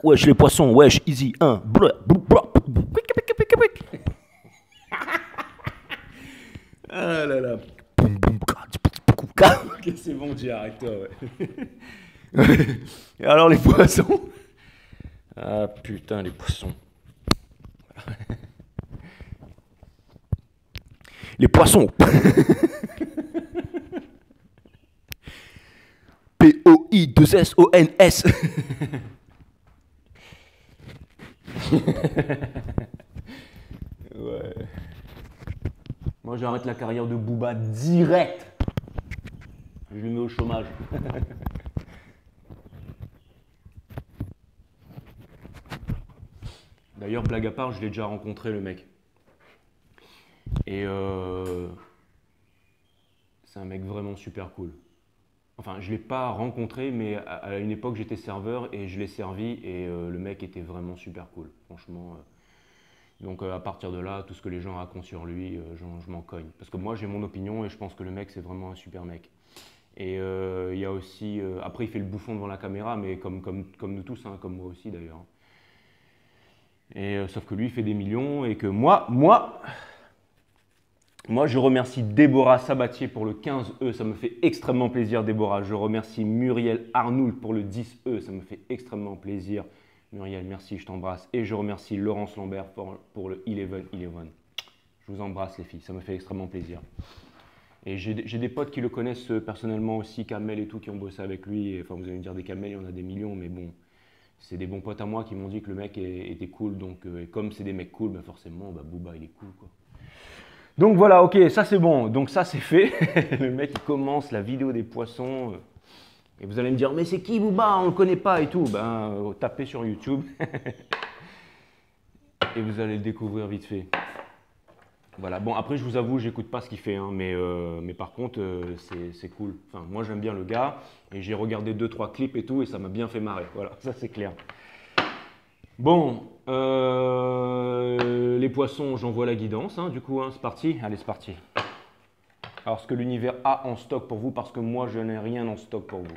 Wesh les poissons, wesh, easy, 1. Ah là là. Ok, c'est bon, dis, arrête-toi, ouais. Et alors les poissons? Ah putain, les poissons. Les poissons. P-O-I-2-S-O-N-S. Ouais. Moi j'arrête la carrière de Booba direct. Je le mets au chômage. D'ailleurs, blague à part, je l'ai déjà rencontré le mec. Et c'est un mec vraiment super cool. Enfin, je ne l'ai pas rencontré, mais à une époque, j'étais serveur et je l'ai servi et le mec était vraiment super cool, franchement. Donc à partir de là, tout ce que les gens racontent sur lui, je m'en cogne. Parce que moi, j'ai mon opinion et je pense que le mec, c'est vraiment un super mec. Et il y a aussi... après, il fait le bouffon devant la caméra, mais comme nous tous, hein, comme moi aussi d'ailleurs. Et sauf que lui, il fait des millions et que moi, je remercie Déborah Sabatier pour le 15E, ça me fait extrêmement plaisir Déborah. Je remercie Muriel Arnoul pour le 10E, ça me fait extrêmement plaisir. Muriel, merci, je t'embrasse. Et je remercie Laurence Lambert pour le 11-11. Je vous embrasse les filles, ça me fait extrêmement plaisir. Et j'ai des potes qui le connaissent personnellement aussi, Kamel et tout, qui ont bossé avec lui. Et, enfin, vous allez me dire des Kamel, il y en a des millions, mais bon, c'est des bons potes à moi qui m'ont dit que le mec était cool. Donc, et comme c'est des mecs cool, ben forcément, Booba, il est cool, quoi. Donc voilà, ok, ça c'est bon. Donc ça c'est fait. Le mec il commence la vidéo des poissons. Et vous allez me dire, mais c'est qui Booba? On le connaît pas et tout. Ben, tapez sur YouTube. Et vous allez le découvrir vite fait. Voilà, bon après je vous avoue, j'écoute pas ce qu'il fait, hein, mais par contre c'est cool. Enfin, moi j'aime bien le gars et j'ai regardé 2-3 clips et tout et ça m'a bien fait marrer. Voilà, ça c'est clair. Bon, les poissons, j'envoie la guidance, hein, du coup, hein, c'est parti. Allez, c'est parti. Alors, ce que l'univers a en stock pour vous, parce que moi, je n'ai rien en stock pour vous.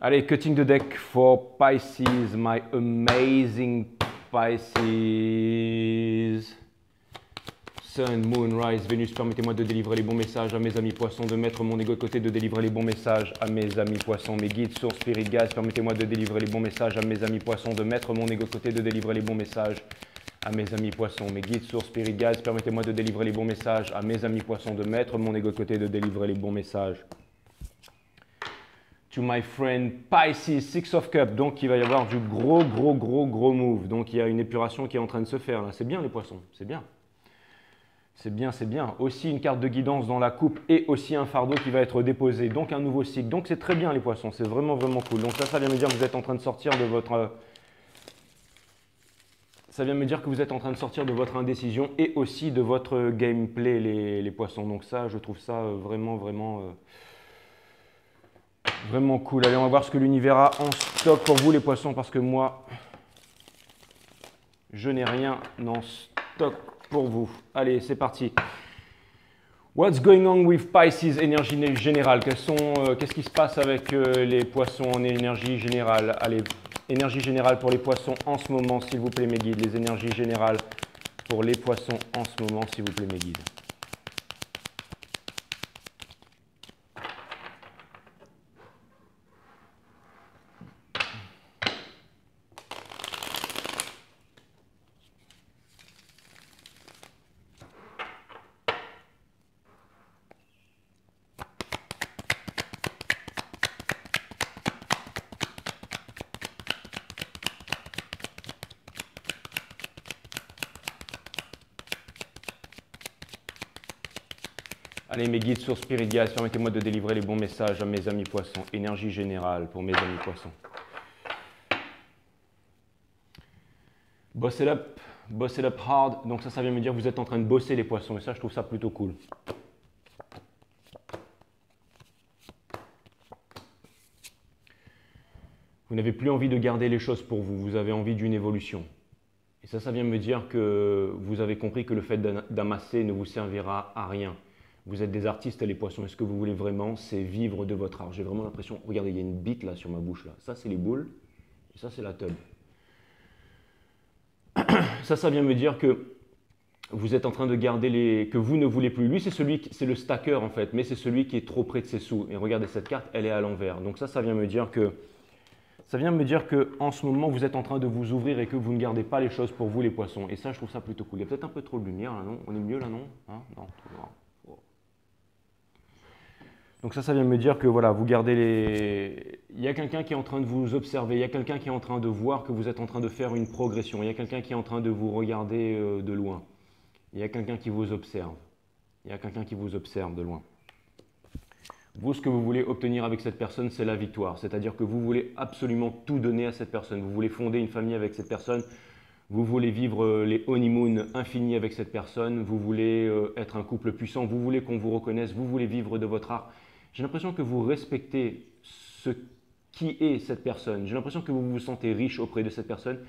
Allez, cutting the deck for Pisces, my amazing Pisces. Sun, Moon, Rise, Vénus, permettez-moi de délivrer les bons messages à mes amis poissons, de mettre mon ego de côté, de délivrer les bons messages à mes amis poissons. Mes guides, sources, spirit, gaz, permettez-moi de délivrer les bons messages à mes amis poissons, de mettre mon ego de côté, de délivrer les bons messages à mes amis poissons. Mes guides, sources, spirit, gaz, permettez-moi de délivrer les bons messages à mes amis poissons, de mettre mon ego de côté, de délivrer les bons messages. To my friend Pisces, Six of Cups, donc il va y avoir du gros move. Donc il y a une épuration qui est en train de se faire là. C'est bien les poissons, c'est bien. C'est bien, c'est bien. Aussi une carte de guidance dans la coupe et aussi un fardeau qui va être déposé. Donc un nouveau cycle. Donc c'est très bien les poissons, c'est vraiment cool. Donc ça vient me dire que vous êtes en train de sortir de votre... Ça vient me dire que vous êtes en train de sortir de votre indécision et aussi de votre gameplay les poissons. Donc ça, je trouve ça vraiment cool. Allez, on va voir ce que l'univers a en stock pour vous les poissons parce que moi, je n'ai rien en stock pour vous. Allez, c'est parti. What's going on with Pisces, énergie générale? Qu'est-ce qui se passe avec les poissons en énergie générale? Allez, énergie générale pour les poissons en ce moment, s'il vous plaît, mes guides. Les énergies générales pour les poissons en ce moment, s'il vous plaît, mes guides. Allez, mes guides sur Spirit Gaz, permettez-moi de délivrer les bons messages à mes amis poissons. Énergie générale pour mes amis poissons. Boss it up hard. Donc ça vient me dire que vous êtes en train de bosser les poissons. Et ça, je trouve ça plutôt cool. Vous n'avez plus envie de garder les choses pour vous. Vous avez envie d'une évolution. Et ça vient me dire que vous avez compris que le fait d'amasser ne vous servira à rien. Vous êtes des artistes, les poissons. Et ce que vous voulez vraiment, c'est vivre de votre art. J'ai vraiment l'impression, regardez, il y a une bite là sur ma bouche. Là. Ça, c'est les boules. Et ça, c'est la tub. Ça vient me dire que vous êtes en train de garder que vous ne voulez plus. Lui, c'est le stacker en fait, mais c'est celui qui est trop près de ses sous. Et regardez, cette carte, elle est à l'envers. Donc ça vient me dire que en ce moment, vous êtes en train de vous ouvrir et que vous ne gardez pas les choses pour vous, les poissons. Et ça, je trouve ça plutôt cool. Il y a peut-être un peu trop de lumière là, non? On est mieux là, non? Hein? Non, non. Donc ça vient me dire que voilà, vous gardez il y a quelqu'un qui est en train de vous observer, il y a quelqu'un qui est en train de voir que vous êtes en train de faire une progression, il y a quelqu'un qui est en train de vous regarder de loin. Il y a quelqu'un qui vous observe. Il y a quelqu'un qui vous observe de loin. Vous, ce que vous voulez obtenir avec cette personne, c'est la victoire. C'est-à-dire que vous voulez absolument tout donner à cette personne. Vous voulez fonder une famille avec cette personne. Vous voulez vivre les honeymoons infinis avec cette personne. Vous voulez être un couple puissant. Vous voulez qu'on vous reconnaisse. Vous voulez vivre de votre art. J'ai l'impression que vous respectez ce qui est cette personne. J'ai l'impression que vous vous sentez riche auprès de cette personne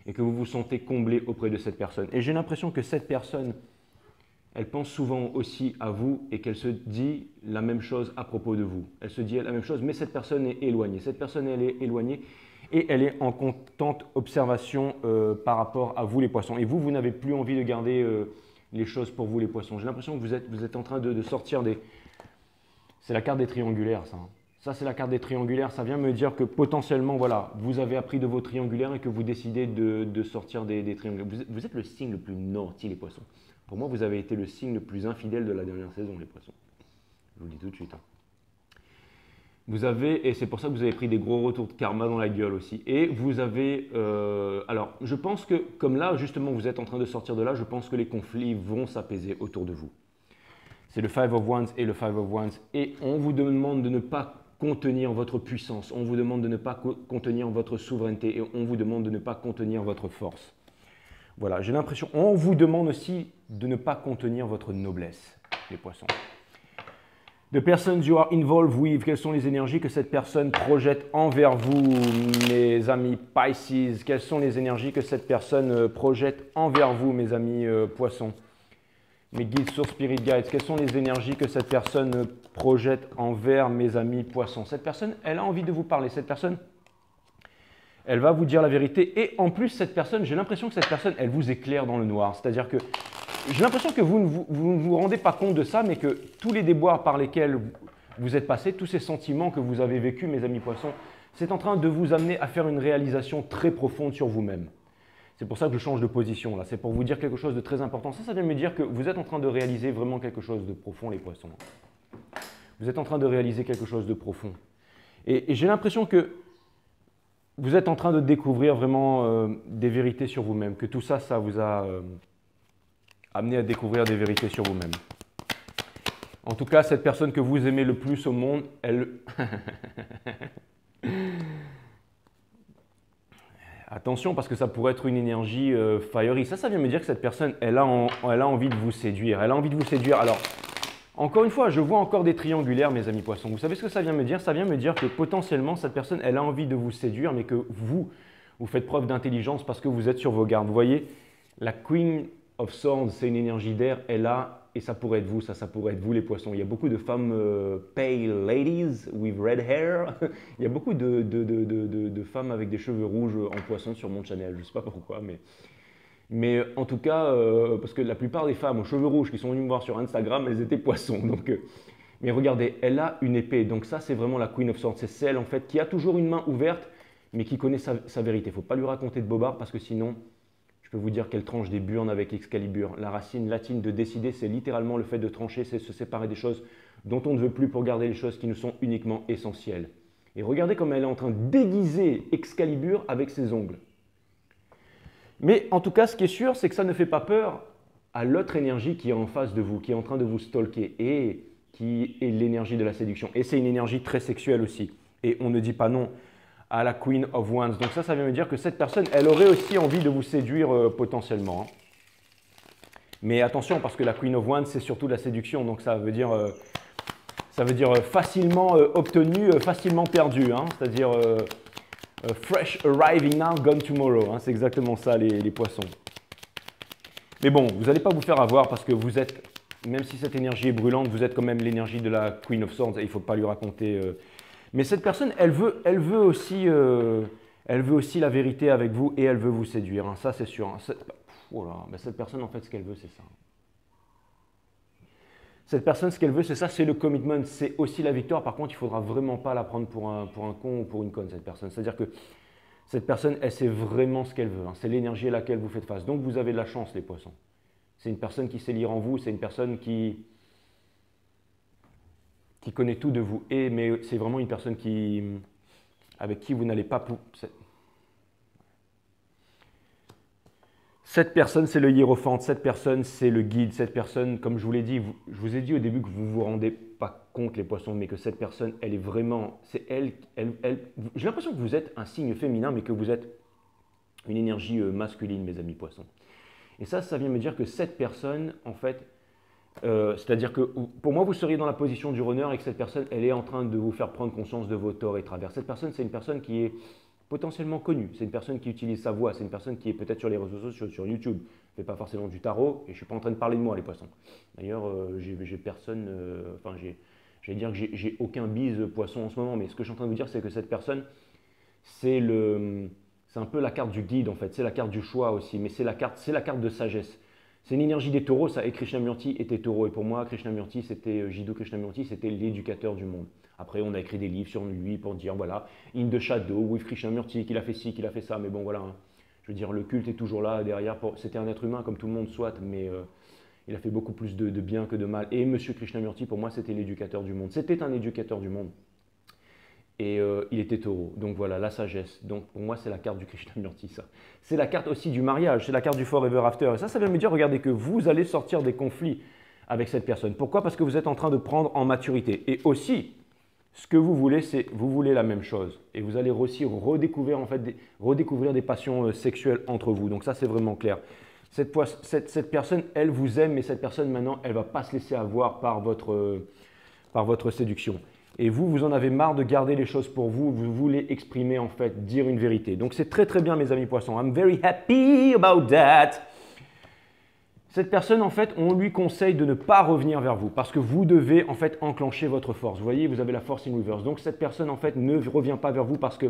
et que vous vous sentez comblé auprès de cette personne. Et j'ai l'impression que cette personne, elle pense souvent aussi à vous et qu'elle se dit la même chose à propos de vous. Elle se dit la même chose, mais cette personne est éloignée. Cette personne, elle est éloignée et elle est en constante observation par rapport à vous, les poissons. Et vous, vous n'avez plus envie de garder les choses pour vous, les poissons. J'ai l'impression que vous êtes en train de sortir des... C'est la carte des triangulaires, ça. Ça, c'est la carte des triangulaires. Ça vient me dire que potentiellement, voilà, vous avez appris de vos triangulaires et que vous décidez de sortir des triangulaires. Vous êtes le signe le plus naughty, les poissons. Pour moi, vous avez été le signe le plus infidèle de la dernière saison, les poissons. Je vous le dis tout de suite. Hein. Vous avez, et c'est pour ça que vous avez pris des gros retours de karma dans la gueule aussi. Et vous avez, alors, je pense que, comme là, justement, vous êtes en train de sortir de là, je pense que les conflits vont s'apaiser autour de vous. C'est le Five of Wands et le Five of Wands. Et on vous demande de ne pas contenir votre puissance. On vous demande de ne pas contenir votre souveraineté. Et on vous demande de ne pas contenir votre force. Voilà, j'ai l'impression. On vous demande aussi de ne pas contenir votre noblesse, les poissons. The persons you are involved with, quelles sont les énergies que cette personne projette envers vous, mes amis Pisces? Quelles sont les énergies que cette personne projette envers vous, mes amis Poissons? Mes guides sur Spirit Guides, quelles sont les énergies que cette personne projette envers mes amis Poissons? Cette personne, elle a envie de vous parler. Cette personne, elle va vous dire la vérité. Et en plus, cette personne, j'ai l'impression que cette personne, elle vous éclaire dans le noir. C'est-à-dire que j'ai l'impression que vous ne vous rendez pas compte de ça, mais que tous les déboires par lesquels vous êtes passés, tous ces sentiments que vous avez vécus, mes amis Poissons, c'est en train de vous amener à faire une réalisation très profonde sur vous-même. C'est pour ça que je change de position là. C'est pour vous dire quelque chose de très important. Ça vient me dire que vous êtes en train de réaliser vraiment quelque chose de profond, les poissons. Vous êtes en train de réaliser quelque chose de profond. Et j'ai l'impression que vous êtes en train de découvrir vraiment des vérités sur vous-même. Que tout ça, ça vous a amené à découvrir des vérités sur vous-même. En tout cas, cette personne que vous aimez le plus au monde, elle... Attention, parce que ça pourrait être une énergie fiery. Ça vient me dire que cette personne, elle a envie de vous séduire. Elle a envie de vous séduire. Alors, encore une fois, je vois encore des triangulaires, mes amis Poissons. Vous savez ce que ça vient me dire? Ça vient me dire que potentiellement, cette personne, elle a envie de vous séduire, mais que vous faites preuve d'intelligence parce que vous êtes sur vos gardes. Vous voyez, la Queen of Swords, c'est une énergie d'air. Elle a, et ça pourrait être vous, ça pourrait être vous, les Poissons. Il y a beaucoup de femmes pale ladies with red hair. Il y a beaucoup de femmes avec des cheveux rouges en Poisson sur mon channel. Je ne sais pas pourquoi, mais en tout cas, parce que la plupart des femmes aux cheveux rouges qui sont venues me voir sur Instagram, elles étaient Poissons. Donc, mais regardez, elle a une épée. Donc ça, c'est vraiment la Queen of Swords. C'est celle en fait qui a toujours une main ouverte, mais qui connaît sa vérité. Il ne faut pas lui raconter de bobards parce que sinon, je peux vous dire qu'elle tranche des burnes avec Excalibur. La racine latine de décider, c'est littéralement le fait de trancher, c'est se séparer des choses dont on ne veut plus pour garder les choses qui nous sont uniquement essentielles. Et regardez comme elle est en train de déguiser Excalibur avec ses ongles. Mais en tout cas, ce qui est sûr, c'est que ça ne fait pas peur à l'autre énergie qui est en face de vous, qui est en train de vous stalker et qui est l'énergie de la séduction. Et c'est une énergie très sexuelle aussi. Et on ne dit pas non à la Queen of Wands. Donc ça vient me dire que cette personne, elle aurait aussi envie de vous séduire potentiellement. Hein. Mais attention, parce que la Queen of Wands, c'est surtout la séduction. Donc ça veut dire facilement obtenu, facilement perdu. Hein. C'est-à-dire fresh arriving now, gone tomorrow. Hein. C'est exactement ça, les poissons. Mais bon, vous n'allez pas vous faire avoir parce que vous êtes, même si cette énergie est brûlante, vous êtes quand même l'énergie de la Queen of Swords et il ne faut pas lui raconter. Mais cette personne, elle veut aussi la vérité avec vous et elle veut vous séduire, hein, ça c'est sûr. Hein. Voilà, ben cette personne, en fait, ce qu'elle veut, c'est ça. Cette personne, ce qu'elle veut, c'est ça, c'est le commitment, c'est aussi la victoire. Par contre, il ne faudra vraiment pas la prendre pour un con ou pour une conne, cette personne. C'est-à-dire que cette personne, elle sait vraiment ce qu'elle veut. Hein. C'est l'énergie à laquelle vous faites face. Donc, vous avez de la chance, les poissons. C'est une personne qui sait lire en vous, c'est une personne qui connaît tout de vous. Mais c'est vraiment une personne avec qui vous n'allez pas... Cette personne, c'est le hiérophante, cette personne, c'est le guide, cette personne, comme je vous l'ai dit, je vous ai dit au début que vous ne vous rendez pas compte, les poissons, mais que cette personne, elle est vraiment, c'est elle, j'ai l'impression que vous êtes un signe féminin, mais que vous êtes une énergie masculine, mes amis poissons. Et ça vient me dire que cette personne, en fait, c'est-à-dire que pour moi, vous seriez dans la position du runner et que cette personne, elle est en train de vous faire prendre conscience de vos torts et travers. Cette personne, c'est une personne qui est potentiellement connue. C'est une personne qui utilise sa voix. C'est une personne qui est peut-être sur les réseaux sociaux, sur YouTube. Ne fait pas forcément du tarot. Et je ne suis pas en train de parler de moi, les poissons. D'ailleurs, j'ai personne. Enfin, j'allais dire que j'ai aucun bise poisson en ce moment. Mais ce que je suis en train de vous dire, c'est que cette personne, c'est un peu la carte du guide, en fait. C'est la carte du choix aussi. Mais c'est la carte de sagesse. C'est une énergie des taureaux, ça. Et Krishnamurti était taureau. Et pour moi, Krishnamurti, Jiddu Krishnamurti, c'était l'éducateur du monde. Après, on a écrit des livres sur lui pour dire, voilà, In the Shadow, with Krishnamurti, qu'il a fait ci, qu'il a fait ça. Mais bon, voilà, hein. Je veux dire, le culte est toujours là derrière. C'était un être humain comme tout le monde soit, mais il a fait beaucoup plus de bien que de mal. Et M. Krishnamurti, pour moi, c'était l'éducateur du monde. C'était un éducateur du monde. Et il était taureau. Donc voilà, la sagesse. Donc pour moi, c'est la carte du Krishnamurti, ça. C'est la carte aussi du mariage, c'est la carte du forever after. Et ça vient me dire, regardez, que vous allez sortir des conflits avec cette personne. Pourquoi? Parce que vous êtes en train de prendre en maturité. Et aussi, ce que vous voulez, c'est vous voulez la même chose. Et vous allez aussi redécouvrir, en fait, redécouvrir des passions sexuelles entre vous. Donc ça, c'est vraiment clair. Cette personne, elle vous aime, mais cette personne, maintenant, elle ne va pas se laisser avoir par votre séduction. Et vous en avez marre de garder les choses pour vous. Vous voulez exprimer, en fait, dire une vérité. Donc c'est très, très bien, mes amis poissons. I'm very happy about that. Cette personne, en fait, on lui conseille de ne pas revenir vers vous parce que vous devez, en fait, enclencher votre force. Vous voyez, vous avez la force in reverse. Donc, cette personne, en fait, ne revient pas vers vous parce que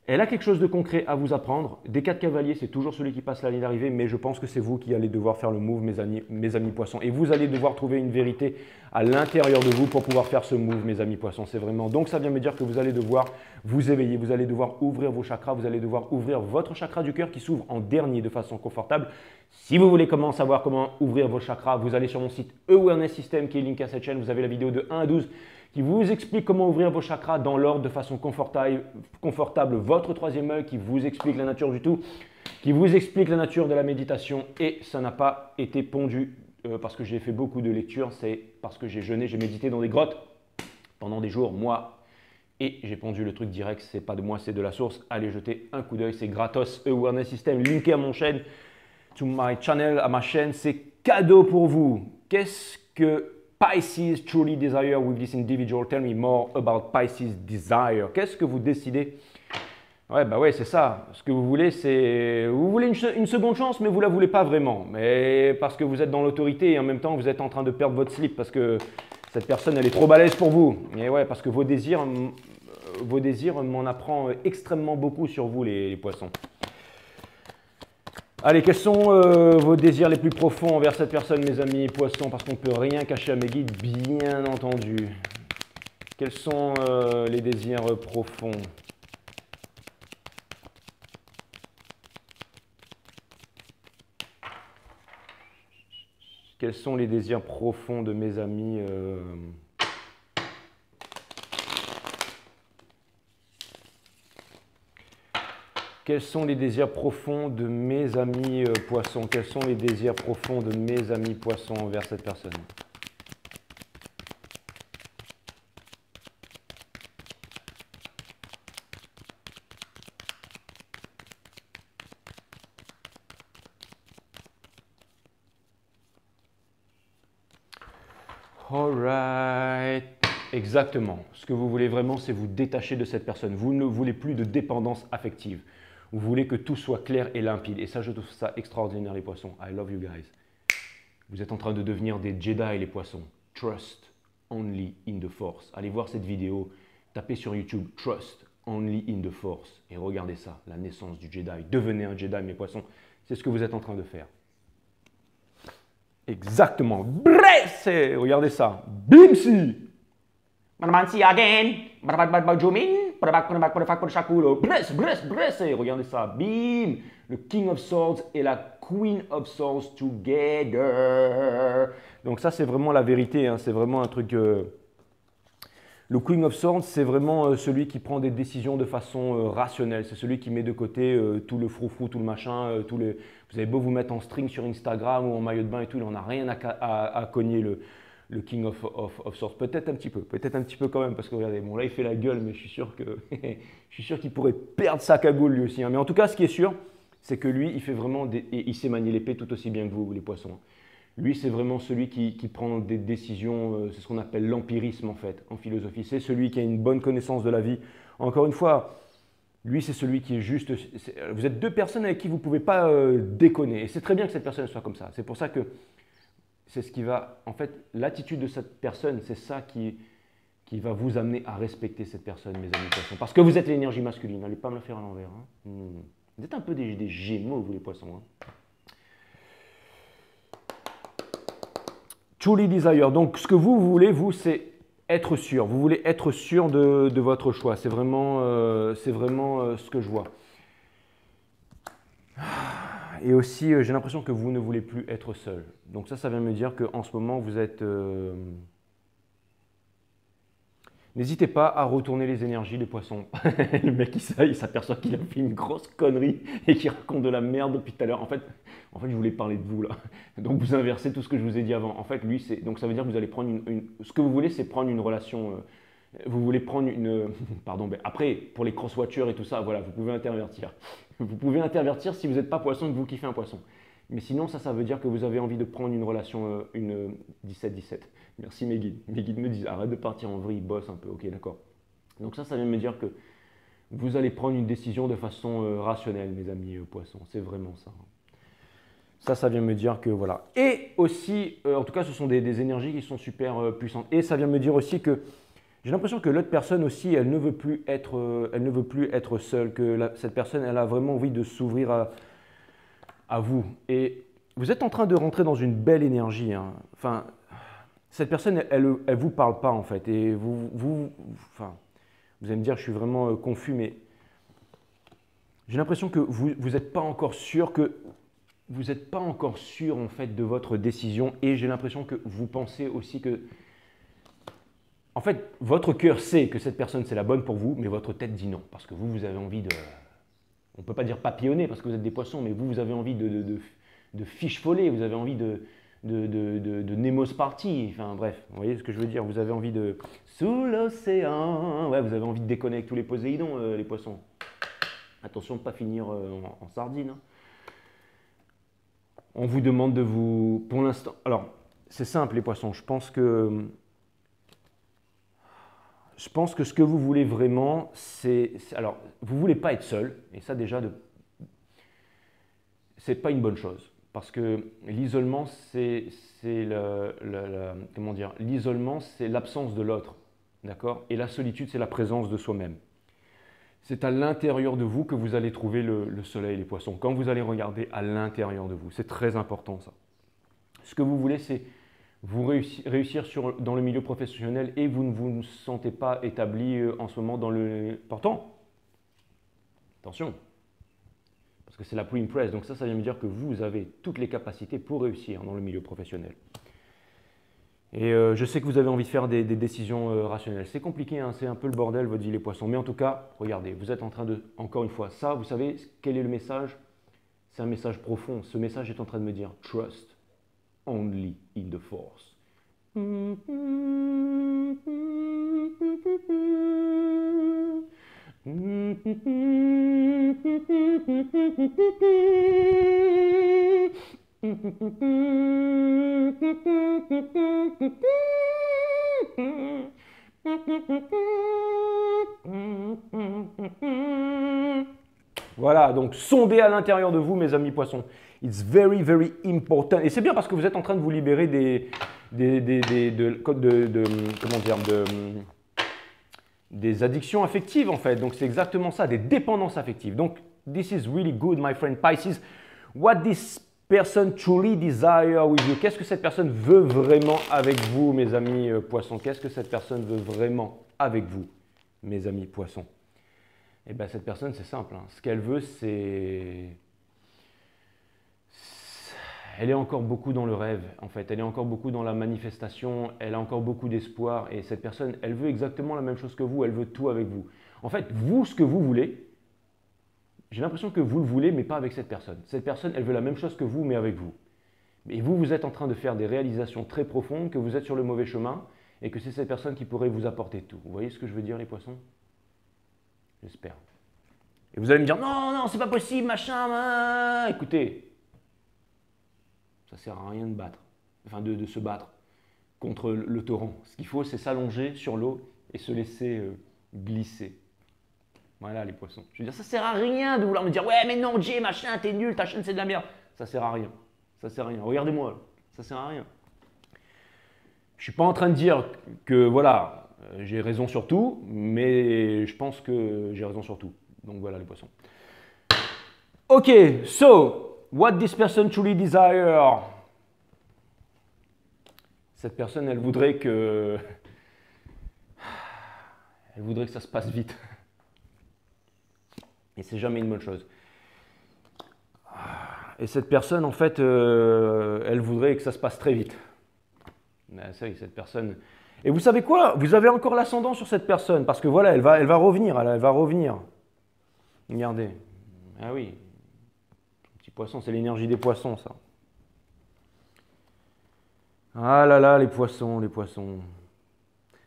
elle a quelque chose de concret à vous apprendre. Des 4 cavaliers, c'est toujours celui qui passe la ligne d'arrivée, mais je pense que c'est vous qui allez devoir faire le move, mes amis poissons. Et vous allez devoir trouver une vérité à l'intérieur de vous pour pouvoir faire ce move, mes amis poissons. C'est vraiment. Donc, ça vient me dire que vous allez devoir vous éveiller, vous allez devoir ouvrir vos chakras, vous allez devoir ouvrir votre chakra du cœur qui s'ouvre en dernier de façon confortable. Si vous voulez savoir comment ouvrir vos chakras, vous allez sur mon site Awareness System qui est link à cette chaîne. Vous avez la vidéo de 1 à 12 qui vous explique comment ouvrir vos chakras dans l'ordre de façon confortable, votre troisième œil qui vous explique la nature du tout, qui vous explique la nature de la méditation et ça n'a pas été pondu parce que j'ai fait beaucoup de lectures, c'est parce que j'ai jeûné, j'ai médité dans des grottes pendant des jours, mois, et j'ai pondu le truc direct, c'est pas de moi, c'est de la source. Allez jeter un coup d'œil, c'est gratos, Awareness System, linké à mon chaîne, to my channel, à ma chaîne, c'est cadeau pour vous. Qu'est-ce que Pisces truly desire with this individual? Tell me more about Pisces desire. Qu'est-ce que vous décidez? Ouais, bah ouais, c'est ça. Ce que vous voulez, c'est... Vous voulez une seconde chance, mais vous ne la voulez pas vraiment. Mais parce que vous êtes dans l'autorité et en même temps, vous êtes en train de perdre votre slip parce que cette personne, elle est trop balèze pour vous. Et ouais, parce que vos désirs m'en apprend extrêmement beaucoup sur vous, les poissons. Allez, quels sont vos désirs les plus profonds envers cette personne, mes amis poissons? Parce qu'on ne peut rien cacher à mes guides, bien entendu. Quels sont les désirs profonds? Quels sont les désirs profonds de mes amis Quels sont les désirs profonds de mes amis poissons? Quels sont les désirs profonds de mes amis poissons envers cette personne? Alright. Exactement. Ce que vous voulez vraiment, c'est vous détacher de cette personne. Vous ne voulez plus de dépendance affective. Vous voulez que tout soit clair et limpide. Et ça, je trouve ça extraordinaire, les poissons. I love you guys. Vous êtes en train de devenir des Jedi, les poissons. Trust only in the Force. Allez voir cette vidéo. Tapez sur YouTube Trust only in the Force. Et regardez ça, la naissance du Jedi. Devenez un Jedi, mes poissons. C'est ce que vous êtes en train de faire. Exactement. Bresse. Regardez ça. Bimsi. Regardez ça. Bim. Le King of Swords et la Queen of Swords together. Donc ça, c'est vraiment la vérité. Hein. C'est vraiment un truc... Le King of Swords, c'est vraiment celui qui prend des décisions de façon rationnelle. C'est celui qui met de côté tout le froufrou, tout le machin, vous avez beau vous mettre en string sur Instagram ou en maillot de bain et tout, il n'en a rien à cogner le King of Swords. Peut-être un petit peu quand même, parce que regardez, bon là il fait la gueule, mais je suis sûr qu'il pourrait perdre sa cagoule lui aussi. Hein. Mais en tout cas, ce qui est sûr, c'est que lui, il fait vraiment et il sait manier l'épée tout aussi bien que vous, les poissons. Lui, c'est vraiment celui qui prend des décisions, c'est ce qu'on appelle l'empirisme en fait, en philosophie. C'est celui qui a une bonne connaissance de la vie. Encore une fois, lui, c'est celui qui est juste... Vous êtes deux personnes avec qui vous ne pouvez pas déconner. Et c'est très bien que cette personne soit comme ça. C'est pour ça que c'est ce qui va... En fait, l'attitude de cette personne, c'est ça qui va vous amener à respecter cette personne, mes amis poissons. Parce que vous êtes l'énergie masculine. N'allez pas me le faire à l'envers. Hein. Vous êtes un peu des gémeaux, vous les poissons. Hein. Truly desire. Donc, ce que vous voulez, vous, c'est être sûr. Vous voulez être sûr de votre choix. C'est vraiment, ce que je vois. Et aussi, j'ai l'impression que vous ne voulez plus être seul. Donc ça vient me dire qu'en ce moment, vous êtes... N'hésitez pas à retourner les énergies des poissons. Le mec, il s'aperçoit qu'il a fait une grosse connerie et qu'il raconte de la merde depuis tout à l'heure. En fait, je voulais parler de vous là. Donc, vous inversez tout ce que je vous ai dit avant. En fait, lui, donc ça veut dire que vous allez prendre ce que vous voulez, c'est prendre une relation. Vous voulez prendre une... Pardon, mais après, pour les cross-watchers et tout ça, voilà, vous pouvez intervertir. Vous pouvez intervertir si vous n'êtes pas poisson et que vous kiffez un poisson. Mais sinon, ça veut dire que vous avez envie de prendre une relation, une 17-17. Merci mes guides. Mes guides me disent arrête de partir en vrille, bosse un peu. Ok, d'accord. Donc ça vient me dire que vous allez prendre une décision de façon rationnelle, mes amis poissons. C'est vraiment ça. Ça vient me dire que voilà. Et aussi, en tout cas, ce sont des énergies qui sont super puissantes. Et ça vient me dire aussi que j'ai l'impression que l'autre personne aussi, elle ne veut plus être seule. Que cette personne, elle a vraiment envie de s'ouvrir à vous. Et vous êtes en train de rentrer dans une belle énergie. Hein. Enfin, cette personne, elle vous parle pas en fait. Et vous allez me dire, je suis vraiment confus, mais j'ai l'impression que vous n'êtes pas encore sûr en fait de votre décision. Et j'ai l'impression que vous pensez aussi que, en fait, votre cœur sait que cette personne c'est la bonne pour vous, mais votre tête dit non parce que vous avez envie de, on ne peut pas dire papillonner parce que vous êtes des poissons, mais vous avez envie de fiche-foller, vous avez envie de Nemo's Party, enfin bref, vous voyez ce que je veux dire, vous avez envie de... Sous l'océan, ouais, vous avez envie de déconner avec tous les Poséidons, les poissons. Attention de ne pas finir en sardine. Hein. On vous demande de vous... Pour l'instant... Alors, c'est simple les poissons, je pense que ce que vous voulez vraiment, c'est... Alors, vous ne voulez pas être seul, et ça déjà, c'est pas une bonne chose. Parce que l'isolement, c'est l'isolement, c'est l'absence de l'autre, d'accord? Et la solitude, c'est la présence de soi-même. C'est à l'intérieur de vous que vous allez trouver le soleil, les poissons. Quand vous allez regarder à l'intérieur de vous, c'est très important ça. Ce que vous voulez, c'est vous réussir dans le milieu professionnel et vous ne vous sentez pas établi en ce moment dans le... Pourtant, attention. Parce que c'est la pre-impress, donc ça vient me dire que vous avez toutes les capacités pour réussir dans le milieu professionnel. Et je sais que vous avez envie de faire des décisions rationnelles. C'est compliqué, hein, c'est un peu le bordel, votre vie les poissons. Mais en tout cas, regardez, vous êtes en train de, encore une fois, ça, vous savez quel est le message? C'est un message profond. Ce message est en train de me dire « Trust only in the force ». Voilà, donc sondez à l'intérieur de vous, mes amis poissons. It's very, very important. Et c'est bien parce que vous êtes en train de vous libérer comment dire, des addictions affectives en fait. Donc c'est exactement ça, des dépendances affectives. Donc this is really good, my friend Pisces. What this person truly desire with you. Qu'est-ce que cette personne veut vraiment avec vous, mes amis poissons? Qu'est-ce que cette personne veut vraiment avec vous, mes amis poissons? Eh bien, cette personne, c'est simple. Ce qu'elle veut, c'est... Elle est encore beaucoup dans le rêve, en fait. Elle est encore beaucoup dans la manifestation. Elle a encore beaucoup d'espoir. Et cette personne, elle veut exactement la même chose que vous. Elle veut tout avec vous. En fait, vous, ce que vous voulez, j'ai l'impression que vous le voulez, mais pas avec cette personne. Cette personne, elle veut la même chose que vous, mais avec vous. Et vous, vous êtes en train de faire des réalisations très profondes, que vous êtes sur le mauvais chemin, et que c'est cette personne qui pourrait vous apporter tout. Vous voyez ce que je veux dire, les poissons? J'espère. Et vous allez me dire, non, non, c'est pas possible, machin. Écoutez, ça sert à rien de battre, enfin de se battre contre le torrent. Ce qu'il faut, c'est s'allonger sur l'eau et se laisser glisser. Voilà, les poissons. Je veux dire, ça sert à rien de vouloir me dire, ouais, mais non, Jay, machin, t'es nul, ta chaîne, c'est de la merde. Ça sert à rien. Ça sert à rien. Regardez-moi, ça sert à rien. Je suis pas en train de dire que, voilà, j'ai raison sur tout, mais je pense que j'ai raison sur tout. Donc voilà les poissons. Ok, so, what this person truly desire? Cette personne, elle voudrait que ça se passe vite. Et c'est jamais une bonne chose. Et cette personne, en fait, elle voudrait que ça se passe très vite. Mais ça y est, cette personne... Et vous savez quoi? Vous avez encore l'ascendant sur cette personne, parce que voilà, elle va revenir, elle va revenir. Regardez. Ah oui. Petit poisson, c'est l'énergie des poissons, ça. Ah là là, les poissons, les poissons.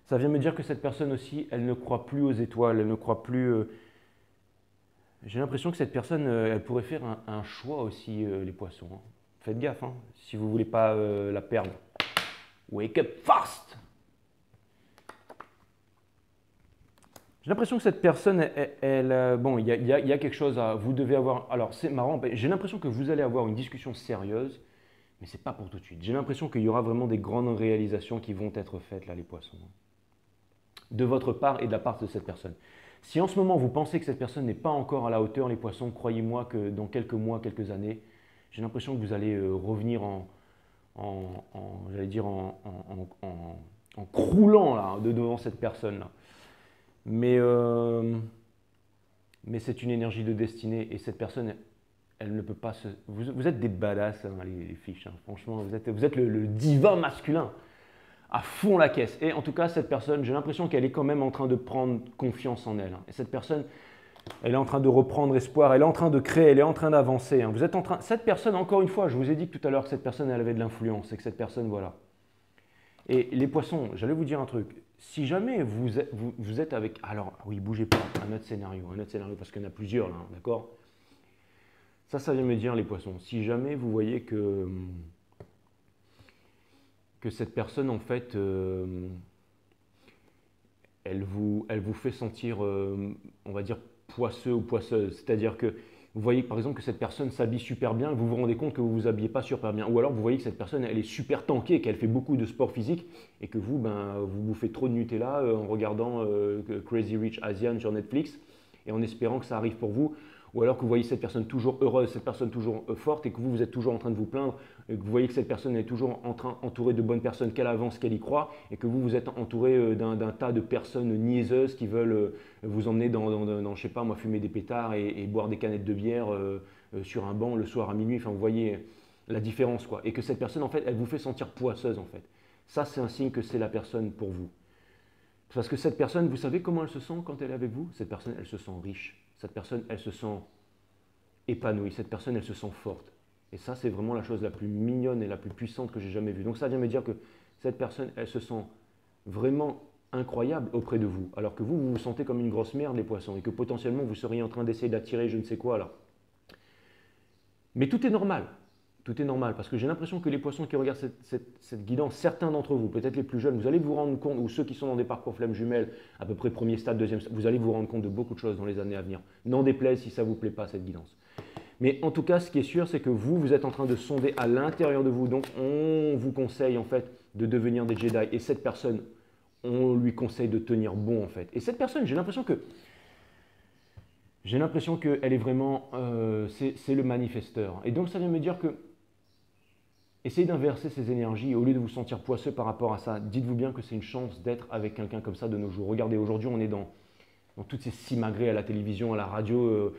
Ça vient me dire que cette personne aussi, elle ne croit plus aux étoiles, elle ne croit plus... J'ai l'impression que cette personne, elle pourrait faire un choix aussi, les poissons. Hein. Faites gaffe, hein, si vous ne voulez pas la perdre. Wake up fast! J'ai l'impression que cette personne, bon, il y a quelque chose à... Vous devez avoir... Alors, c'est marrant, j'ai l'impression que vous allez avoir une discussion sérieuse, mais ce n'est pas pour tout de suite. J'ai l'impression qu'il y aura vraiment des grandes réalisations qui vont être faites, là, les poissons. De votre part et de la part de cette personne. Si en ce moment, vous pensez que cette personne n'est pas encore à la hauteur, les poissons, croyez-moi que dans quelques mois, quelques années, j'ai l'impression que vous allez revenir j'allais dire en croulant là, devant cette personne-là. Mais c'est une énergie de destinée et cette personne, elle ne peut pas se... Vous êtes des badass, hein, les fiches. Hein. Franchement, vous êtes le divin masculin à fond la caisse. Et en tout cas, cette personne, j'ai l'impression qu'elle est quand même en train de prendre confiance en elle. Hein. Et cette personne, elle est en train de reprendre espoir, elle est en train de créer, elle est en train d'avancer. Hein. Vous êtes en train... Cette personne, encore une fois, je vous ai dit tout à l'heure que cette personne, elle avait de l'influence et que cette personne, voilà. Et les poissons, j'allais vous dire un truc. Si jamais vous êtes avec... Alors, oui, bougez pas, un autre scénario, parce qu'il y en a plusieurs là, d'accord? Ça vient me dire les poissons. Si jamais vous voyez que cette personne, en fait, elle vous fait sentir, on va dire, poisseux ou poisseuse. C'est-à-dire que vous voyez par exemple que cette personne s'habille super bien et vous vous rendez compte que vous ne vous habillez pas super bien. Ou alors vous voyez que cette personne, elle est super tankée, qu'elle fait beaucoup de sport physique et que vous, vous bouffez trop de Nutella en regardant Crazy Rich Asian sur Netflix et en espérant que ça arrive pour vous. Ou alors que vous voyez cette personne toujours heureuse, cette personne toujours forte et que vous êtes toujours en train de vous plaindre, et que vous voyez que cette personne est toujours entourée de bonnes personnes, qu'elle avance, qu'elle y croit, et que vous êtes entouré d'un tas de personnes niaiseuses qui veulent vous emmener dans, je sais pas moi, fumer des pétards et boire des canettes de bière sur un banc le soir à minuit. Enfin, vous voyez la différence, quoi. Et que cette personne, en fait, elle vous fait sentir poisseuse, en fait. Ça, c'est un signe que c'est la personne pour vous. Parce que cette personne, vous savez comment elle se sent quand elle est avec vous? Cette personne, elle se sent riche. Cette personne, elle se sent épanouie. Cette personne, elle se sent forte. Et ça, c'est vraiment la chose la plus mignonne et la plus puissante que j'ai jamais vue. Donc ça vient me dire que cette personne, elle se sent vraiment incroyable auprès de vous. Alors que vous vous sentez comme une grosse merde, les poissons. Et que potentiellement, vous seriez en train d'essayer d'attirer je ne sais quoi là. Mais tout est normal. Tout est normal, parce que j'ai l'impression que les poissons qui regardent cette guidance, certains d'entre vous, peut-être les plus jeunes, vous allez vous rendre compte, ou ceux qui sont dans des parcours flammes jumelles, à peu près premier stade, deuxième stade, vous allez vous rendre compte de beaucoup de choses dans les années à venir. N'en déplaise si ça ne vous plaît pas, cette guidance. Mais en tout cas, ce qui est sûr, c'est que vous êtes en train de sonder à l'intérieur de vous. Donc, on vous conseille en fait de devenir des Jedi. Et cette personne, on lui conseille de tenir bon en fait. Et cette personne, j'ai l'impression qu'elle est vraiment, c'est le manifesteur. Et donc, ça vient me dire que essayez d'inverser ces énergies. Au lieu de vous sentir poisseux par rapport à ça, dites-vous bien que c'est une chance d'être avec quelqu'un comme ça de nos jours. Regardez, aujourd'hui, on est dans toutes ces simagrées à la télévision, à la radio.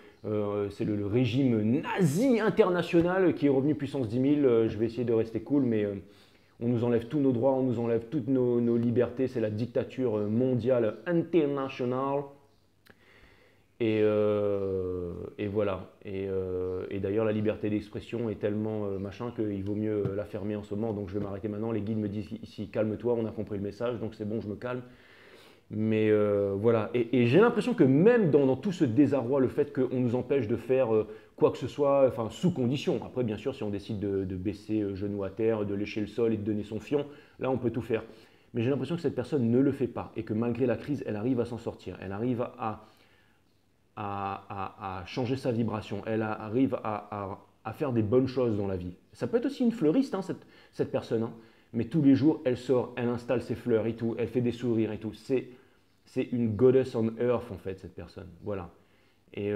C'est le régime nazi international qui est revenu puissance 10 000. Je vais essayer de rester cool, mais on nous enlève tous nos droits, on nous enlève toutes nos libertés. C'est la dictature mondiale internationale. Et voilà. Et d'ailleurs, la liberté d'expression est tellement machin qu'il vaut mieux la fermer en ce moment. Donc, je vais m'arrêter maintenant. Les guides me disent ici, calme-toi, on a compris le message. Donc, c'est bon, je me calme. Mais voilà. Et j'ai l'impression que même dans tout ce désarroi, le fait qu'on nous empêche de faire quoi que ce soit, enfin, sous condition. Après, bien sûr, si on décide de baisser genou à terre, de lécher le sol et de donner son fion, là, on peut tout faire. Mais j'ai l'impression que cette personne ne le fait pas. Et que malgré la crise, elle arrive à s'en sortir. Elle arrive à changer sa vibration, elle arrive à faire des bonnes choses dans la vie. Ça peut être aussi une fleuriste, hein, cette personne, hein, mais tous les jours, elle sort, elle installe ses fleurs et tout, elle fait des sourires et tout. C'est une goddess on earth, en fait, cette personne. Voilà. Et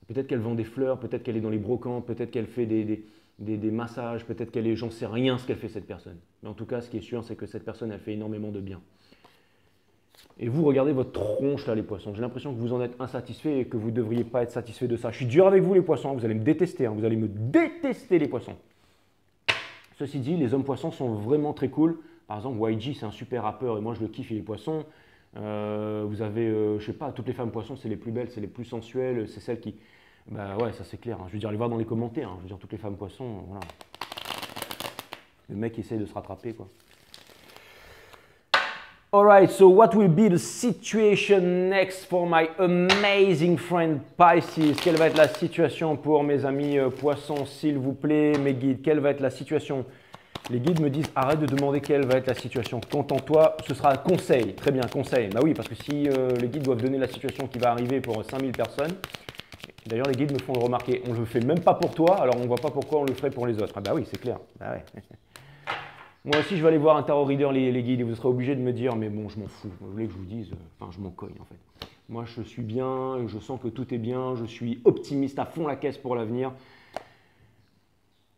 peut-être qu'elle vend des fleurs, peut-être qu'elle est dans les brocantes, peut-être qu'elle fait des massages, peut-être qu'elle est, j'en sais rien ce qu'elle fait, cette personne. Mais en tout cas, ce qui est sûr, c'est que cette personne, elle fait énormément de bien. Et vous, regardez votre tronche là, les poissons. J'ai l'impression que vous en êtes insatisfait et que vous ne devriez pas être satisfait de ça. Je suis dur avec vous, les poissons. Vous allez me détester. Hein. Vous allez me détester, les poissons. Ceci dit, les hommes poissons sont vraiment très cool. Par exemple, YG, c'est un super rappeur et moi, je le kiffe, il est poisson. Vous avez, je sais pas, toutes les femmes poissons, c'est les plus belles, c'est les plus sensuelles. C'est celles qui… Bah ouais, ça c'est clair. Hein. Je veux dire, allez voir dans les commentaires. Hein. Je veux dire, toutes les femmes poissons, voilà. Le mec essaie de se rattraper, quoi. Alright, so what will be the situation next for my amazing friend Pisces? Quelle va être la situation pour mes amis poissons, s'il vous plaît, mes guides? Quelle va être la situation? Les guides me disent arrête de demander quelle va être la situation. Contente-toi, ce sera un conseil. Très bien, conseil. Bah oui, parce que si les guides doivent donner la situation qui va arriver pour 5000 personnes, d'ailleurs les guides me font le remarquer, on ne le fait même pas pour toi, alors on ne voit pas pourquoi on le ferait pour les autres. Ah bah oui, c'est clair. Bah ouais. Moi aussi, je vais aller voir un tarot reader, les guides, et vous serez obligés de me dire, mais bon, je m'en fous. Vous voulez que je vous dise, enfin, je m'en cogne en fait. Moi, je suis bien, je sens que tout est bien, je suis optimiste à fond la caisse pour l'avenir.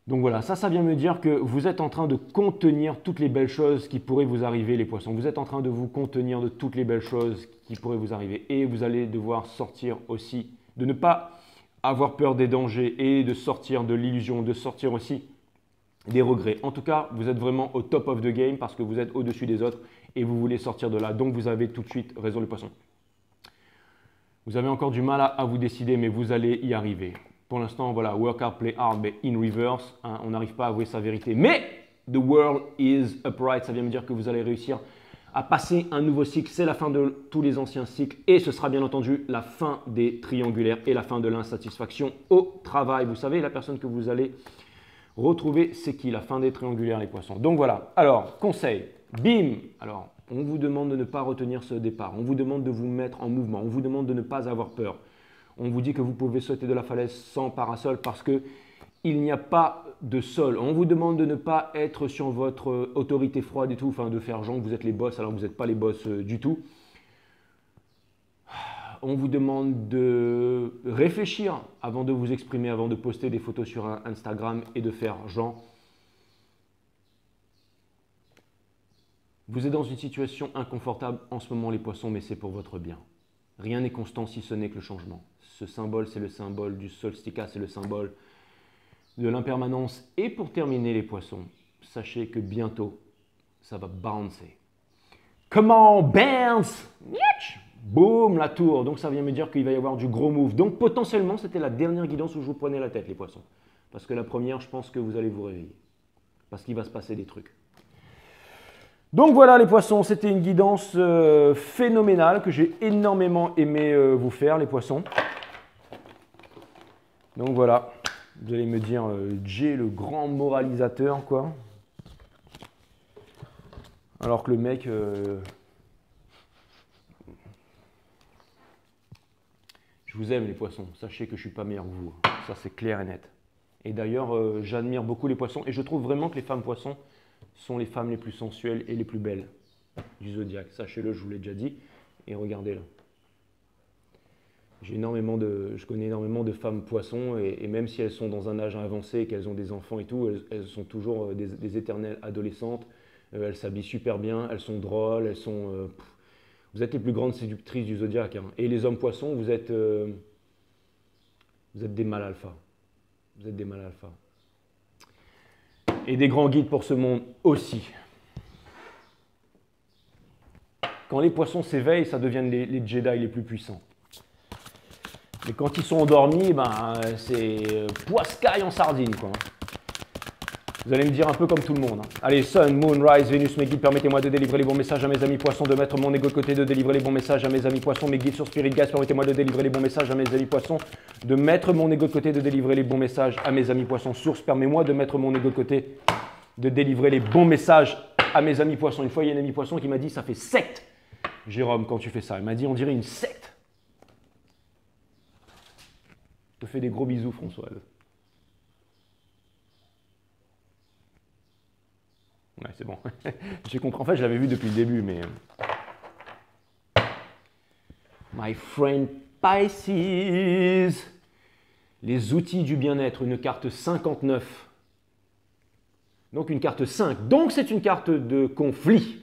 Donc voilà, ça vient me dire que vous êtes en train de contenir toutes les belles choses qui pourraient vous arriver, les poissons. Vous êtes en train de vous contenir de toutes les belles choses qui pourraient vous arriver. Et vous allez devoir sortir aussi, de ne pas avoir peur des dangers et de sortir de l'illusion, de sortir aussi des regrets. En tout cas, vous êtes vraiment au top of the game parce que vous êtes au-dessus des autres et vous voulez sortir de là. Donc, vous avez tout de suite raison, les poissons. Vous avez encore du mal à vous décider, mais vous allez y arriver. Pour l'instant, voilà, work hard, play hard, mais in reverse. Hein, on n'arrive pas à avouer sa vérité. Mais the world is upright. Ça vient me dire que vous allez réussir à passer un nouveau cycle. C'est la fin de tous les anciens cycles et ce sera bien entendu la fin des triangulaires et la fin de l'insatisfaction au travail. Vous savez, la personne que vous allez retrouver, c'est qui? La fin des triangulaires, les poissons. Donc voilà. Alors, conseil. Bim. Alors, on vous demande de ne pas retenir ce départ. On vous demande de vous mettre en mouvement. On vous demande de ne pas avoir peur. On vous dit que vous pouvez sauter de la falaise sans parasol parce que il n'y a pas de sol. On vous demande de ne pas être sur votre autorité froide et tout, enfin de faire genre que vous êtes les boss alors que vous n'êtes pas les boss du tout. On vous demande de réfléchir avant de vous exprimer, avant de poster des photos sur Instagram et de faire genre. Vous êtes dans une situation inconfortable en ce moment, les poissons, mais c'est pour votre bien. Rien n'est constant si ce n'est que le changement. Ce symbole, c'est le symbole du solstice, c'est le symbole de l'impermanence. Et pour terminer, les poissons, sachez que bientôt, ça va bouncer. Comment bounce? Boum, la tour. Donc, ça vient me dire qu'il va y avoir du gros move. Donc, potentiellement, c'était la dernière guidance où je vous prenais la tête, les poissons. Parce que la première, je pense que vous allez vous réveiller. Parce qu'il va se passer des trucs. Donc voilà les poissons, c'était une guidance phénoménale que j'ai énormément aimé vous faire les poissons. Donc voilà, Vous allez me dire, Jay, le grand moralisateur, quoi. Alors que le mec... je vous aime les poissons, sachez que je ne suis pas meilleur que vous. Ça, c'est clair et net. Et d'ailleurs, j'admire beaucoup les poissons. Et je trouve vraiment que les femmes poissons sont les femmes les plus sensuelles et les plus belles du zodiaque. Sachez-le, je vous l'ai déjà dit. Et regardez là. Je connais énormément de femmes poissons. Et même si elles sont dans un âge avancé et qu'elles ont des enfants et tout, elles sont toujours des éternelles adolescentes. Elles s'habillent super bien, elles sont drôles, elles sont... vous êtes les plus grandes séductrices du zodiaque. Hein. Et les hommes poissons, vous êtes des mâles alpha. Vous êtes des mâles alpha. Et des grands guides pour ce monde aussi. Quand les poissons s'éveillent, ça devient les Jedi les plus puissants. Mais quand ils sont endormis, ben, c'est poiscaille en sardine, quoi. Vous allez me dire un peu comme tout le monde. Hein. Allez, Sun, Moon, Rise, Vénus, mes guides, permettez-moi de délivrer les bons messages à mes amis poissons, de mettre mon ego de côté, de délivrer les bons messages à mes amis poissons, mes guides sur Spirit Guides, permettez-moi de délivrer les bons messages à mes amis poissons, de mettre mon ego de côté, de délivrer les bons messages à mes amis poissons. Source, permets-moi de mettre mon ego de côté, de délivrer les bons messages à mes amis poissons. Une fois, il y a un ami poisson qui m'a dit, ça fait secte, Jérôme, quand tu fais ça. Il m'a dit, on dirait une secte. Je te fais des gros bisous, Françoise. Ouais, c'est bon. J'ai compris. En fait, je l'avais vu depuis le début, mais... My friend Pisces. Les outils du bien-être, une carte 59. Donc une carte 5. Donc c'est une carte de conflit.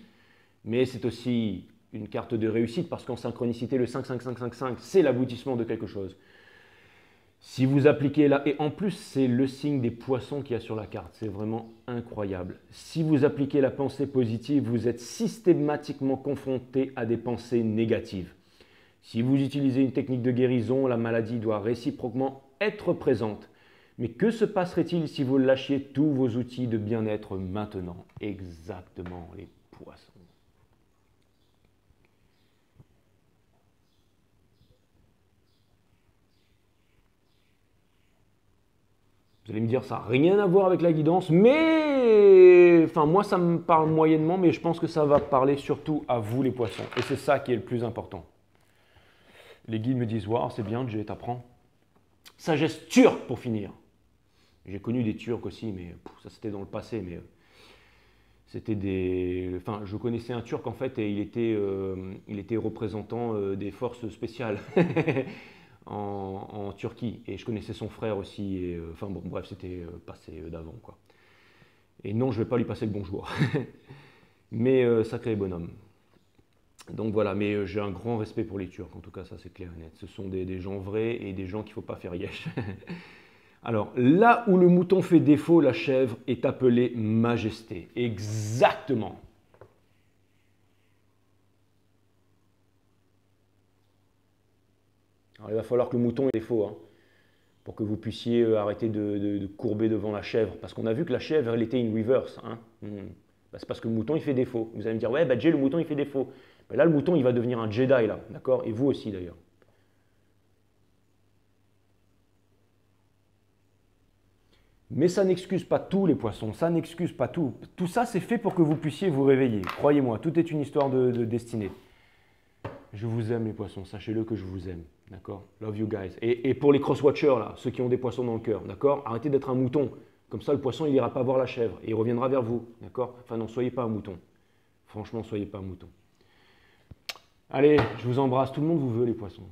Mais c'est aussi une carte de réussite parce qu'en synchronicité, le 5, 5, 5, 5, 5, c'est l'aboutissement de quelque chose. Si vous appliquez là, et en plus c'est le signe des poissons qu'il y a sur la carte, c'est vraiment incroyable. Si vous appliquez la pensée positive, vous êtes systématiquement confronté à des pensées négatives. Si vous utilisez une technique de guérison, la maladie doit réciproquement être présente. Mais que se passerait-il si vous lâchiez tous vos outils de bien-être maintenant? Exactement, les poissons. Vous allez me dire, ça n'a rien à voir avec la guidance, mais enfin, moi, ça me parle moyennement, mais je pense que ça va parler surtout à vous, les poissons. Et c'est ça qui est le plus important. Les guides me disent, waouh, c'est bien, Jay, t'apprends. Sagesse turque pour finir. J'ai connu des Turcs aussi, mais ça c'était dans le passé. Mais c'était des. Enfin, je connaissais un Turc en fait, et il était représentant des forces spéciales. En Turquie, et je connaissais son frère aussi, et, enfin bon, bref, c'était passé d'avant, quoi. Et non, je ne vais pas lui passer le bonjour, mais sacré bonhomme. Donc voilà, mais j'ai un grand respect pour les Turcs, en tout cas, ça c'est clair et net. Ce sont des gens vrais et des gens qu'il ne faut pas faire yesh. Alors, là où le mouton fait défaut, la chèvre est appelée majesté. Exactement. Alors, il va falloir que le mouton ait défaut, hein, pour que vous puissiez arrêter de courber devant la chèvre. Parce qu'on a vu que la chèvre, elle était in reverse. Hein. Bah, c'est parce que le mouton, il fait défaut. Vous allez me dire, ouais, bah, Jay, le mouton, il fait défaut. Bah, là, le mouton, il va devenir un Jedi, là, d'accord? Et vous aussi, d'ailleurs. Mais ça n'excuse pas tout, les poissons. Ça n'excuse pas tout. Tout ça, c'est fait pour que vous puissiez vous réveiller. Croyez-moi, tout est une histoire de destinée. Je vous aime, les poissons. Sachez-le que je vous aime. D'accord? Love you guys. Et pour les cross-watchers, là, ceux qui ont des poissons dans le cœur, d'accord? Arrêtez d'être un mouton. Comme ça, le poisson, il n'ira pas voir la chèvre. Et il reviendra vers vous. D'accord? Enfin, non, soyez pas un mouton. Franchement, soyez pas un mouton. Allez, je vous embrasse. Tout le monde vous veut, les poissons.